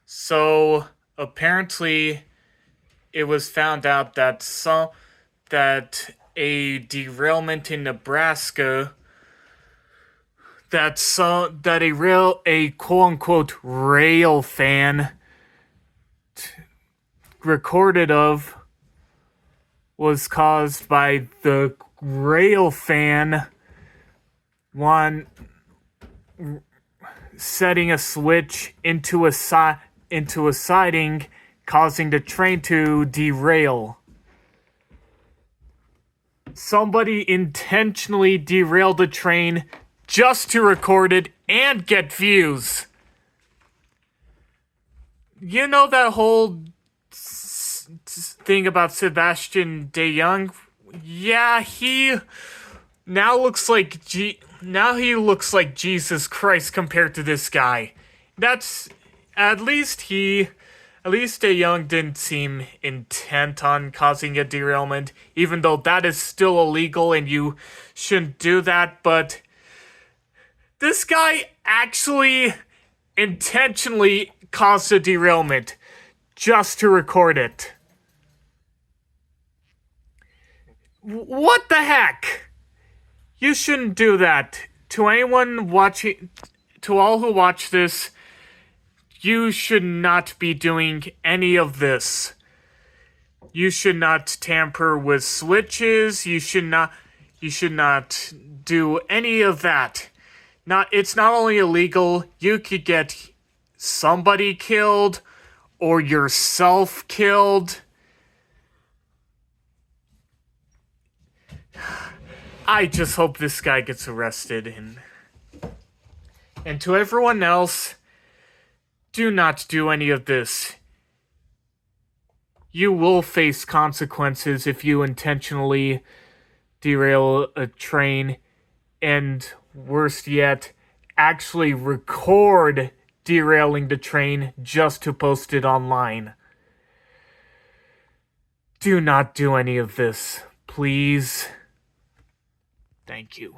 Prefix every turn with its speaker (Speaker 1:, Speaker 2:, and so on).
Speaker 1: So apparently, it was found out that a derailment in Nebraska that a quote unquote rail fan recorded of was caused by the rail fan one setting a switch into a siding, causing the train to derail. Somebody intentionally derailed the train just to record it and get views. You know that whole thing about Sebastian De Jong? Yeah, he looks like Jesus Christ compared to this guy. That's at least De Jong didn't seem intent on causing a derailment, even though that is still illegal and you shouldn't do that, but this guy actually intentionally caused a derailment just to record it. What the heck? You shouldn't do that. To all who watch this, you should not be doing any of this. You should not tamper with switches. You should not do any of that. It's not only illegal, you could get somebody killed or yourself killed. I just hope this guy gets arrested. And to everyone else, do not do any of this. You will face consequences if you intentionally derail a train, and worst yet, actually record derailing the train just to post it online. Do not do any of this, please. Thank you.